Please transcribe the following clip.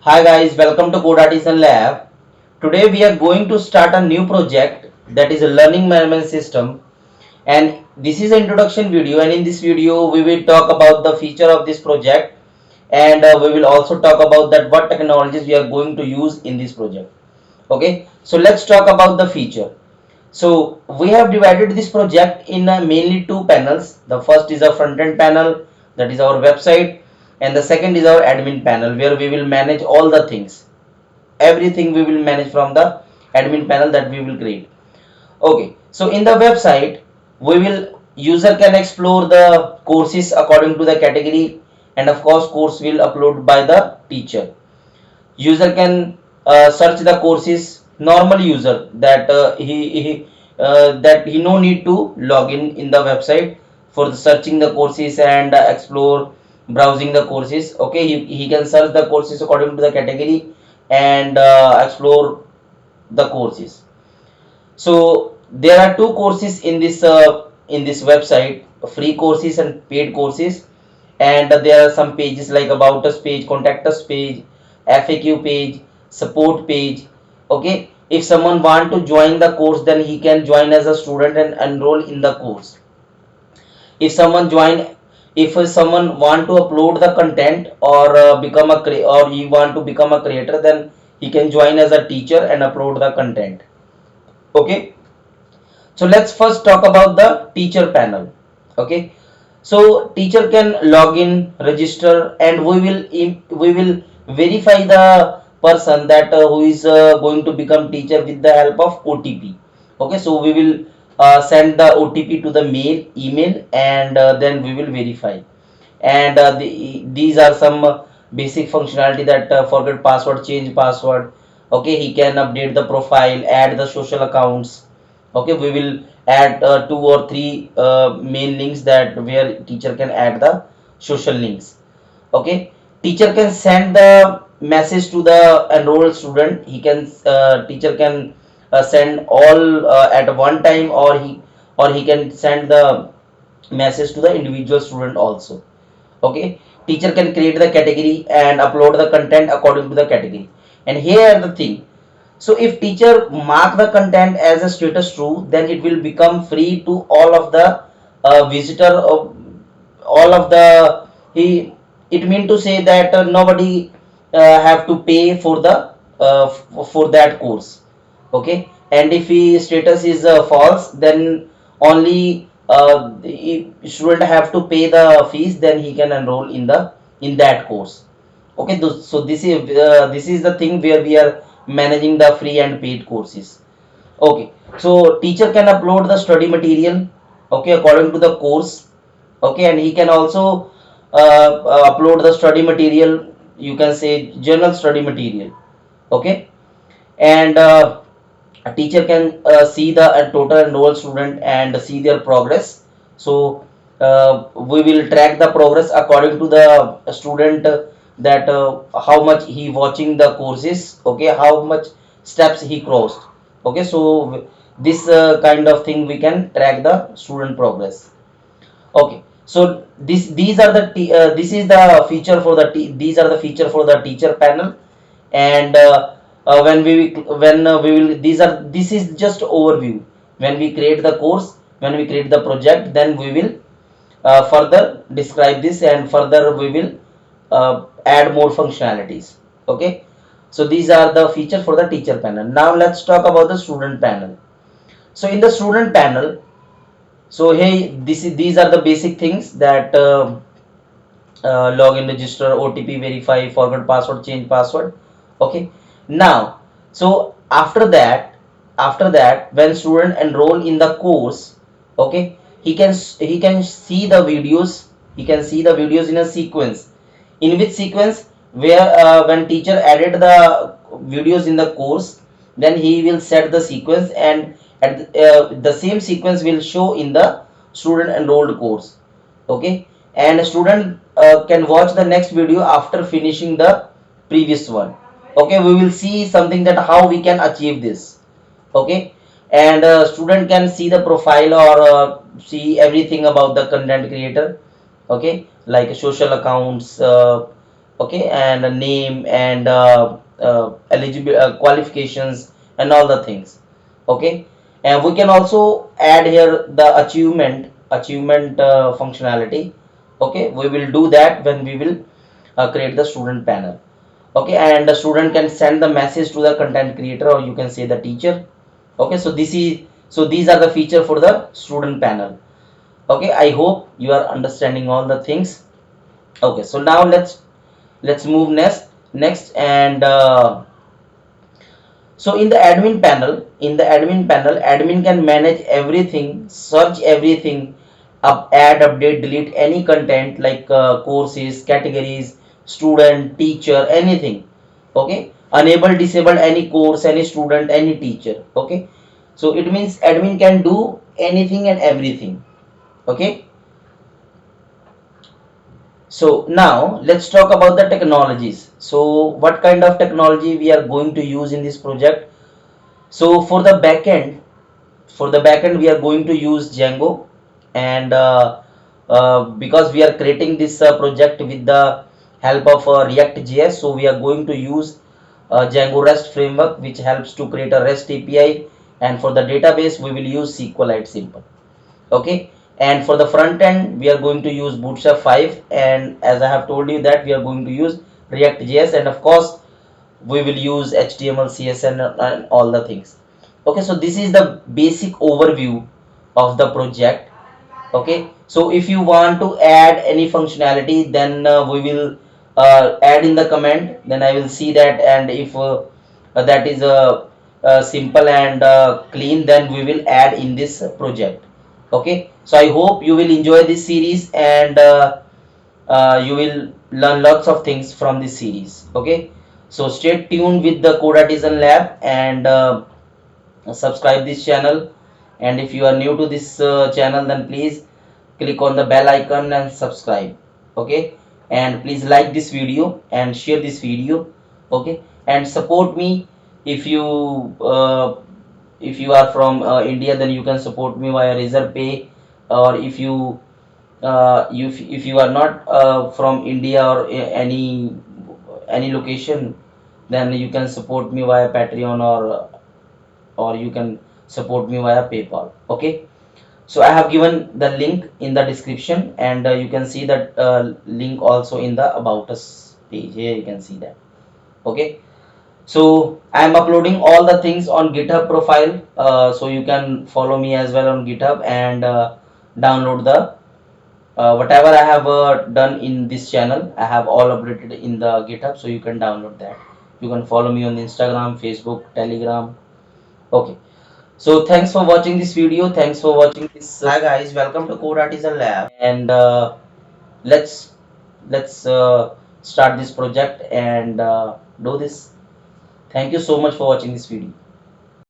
Hi guys, welcome to Code Artisan Lab. Today we are going to start a new project that is a learning management system, and this is an introduction video, and in this video we will talk about the feature of this project, and we will also talk about that what technologies we are going to use in this project. Okay, so let's talk about the feature. So we have divided this project in mainly two panels. The first is a front end panel, that is our website, and the second is our admin panel where we will manage all the things. Everything we will manage from the admin panel that we will create. Okay, so in the website we will user can explore the courses according to the category, and of course course will upload by the teacher. User can search the courses, normal user that he no need to log in the website for the searching the courses and explore browsing the courses. Okay, he can search the courses according to the category and explore the courses. So there are two courses in this website, free courses and paid courses, and there are some pages like about us page, contact us page, FAQ page, support page. Okay, if someone want to join the course, then he can join as a student and enroll in the course. If someone join, if someone want to upload the content or or he want to become a creator, then he can join as a teacher and upload the content. Okay, so let's first talk about the teacher panel. Okay, so teacher can log in, register, and we will verify the person that who is going to become teacher with the help of OTP. Okay, so we will send the OTP to the email, and then we will verify. And these are some basic functionality that forget password, change password. Okay, he can update the profile, add the social accounts. Okay, we will add two or three main links that where teacher can add the social links. Okay, teacher can send the message to the enrolled student. Teacher can send all at one time, or he can send the message to the individual student also. Okay, teacher can create the category and upload the content according to the category. And here the thing, so if teacher mark the content as a status true, then it will become free to all of the visitor of all of the he. It mean to say that nobody have to pay for the for that course. Okay, and if he status is false, then only student have to pay the fees, then he can enroll in that course. Okay, so this is the thing where we are managing the free and paid courses. Okay, so teacher can upload the study material, okay, according to the course. Okay, and he can also upload the study material, you can say general study material. Okay, and a teacher can see the total enrolled student and see their progress. So we will track the progress according to the student, that how much he watching the courses. Okay, how much steps he crossed. Okay, so this kind of thing we can track the student progress. Okay, so these are the this is the feature for the these are the feature for the teacher panel. And when we will this is just overview. When we create the course, when we create the project, then we will further describe this, and further we will add more functionalities. Okay, so these are the feature for the teacher panel. Now let's talk about the student panel. So in the student panel, so hey, these are the basic things that login, register, OTP, verify, forgot password, change password. Okay, now, so after that when student enroll in the course, okay, he can see the videos. He can see the videos in a sequence. In which sequence? Where when teacher added the videos in the course, then he will set the sequence, and at the same sequence will show in the student enrolled course. Okay, and a student can watch the next video after finishing the previous one. Okay, we will see something that how we can achieve this. Okay, and student can see the profile, or see everything about the content creator. Okay, like social accounts, okay, and a name and eligible qualifications and all the things, okay. And we can also add here the achievement functionality, okay. We will do that when we will create the student panel, okay. And the student can send the message to the content creator, or you can say the teacher, okay. So these are the feature for the student panel, okay. I hope you are understanding all the things, okay. So now let's move next. And so in the admin panel, admin can manage everything, search everything, add, update, delete any content like courses, categories, student, teacher, anything, okay. Enable, disable any course, any student, any teacher, okay. So it means admin can do anything and everything, okay. So now let's talk about the technologies. So what kind of technology we are going to use in this project? So for the backend we are going to use Django, and because we are creating this project with the help of React.js, so we are going to use Django REST framework, which helps to create a REST API, and for the database we will use SQLite simple, okay. And for the front end we are going to use Bootstrap 5, and as I have told you that we are going to use React.js, and of course we will use HTML, CSS and all the things, okay. So this is the basic overview of the project, okay. So if you want to add any functionality, then we will add in the comment, then I will see that, and if that is simple and clean, then we will add in this project, okay. So I hope you will enjoy this series, and you will learn lots of things from this series, okay. So stay tuned with the Code Artisan Lab, and subscribe this channel. And if you are new to this channel, then please click on the bell icon and subscribe, okay. And please like this video and share this video, okay. And support me. If you if you are from India, then you can support me via Razorpay, or if you are not from India, or any location, then you can support me via Patreon, or you can support me via PayPal, okay. So I have given the link in the description, and you can see that link also in the about us page. Here you can see that, okay. So I am uploading all the things on GitHub profile, so you can follow me as well on GitHub, and download the whatever I have done in this channel. I have all updated in the GitHub, so you can download that. You can follow me on Instagram, Facebook, Telegram, okay. So thanks for watching this video. Thanks for watching this. Hi guys, welcome to Code Artisan Lab, and let's start this project and do this. Thank you so much for watching this video.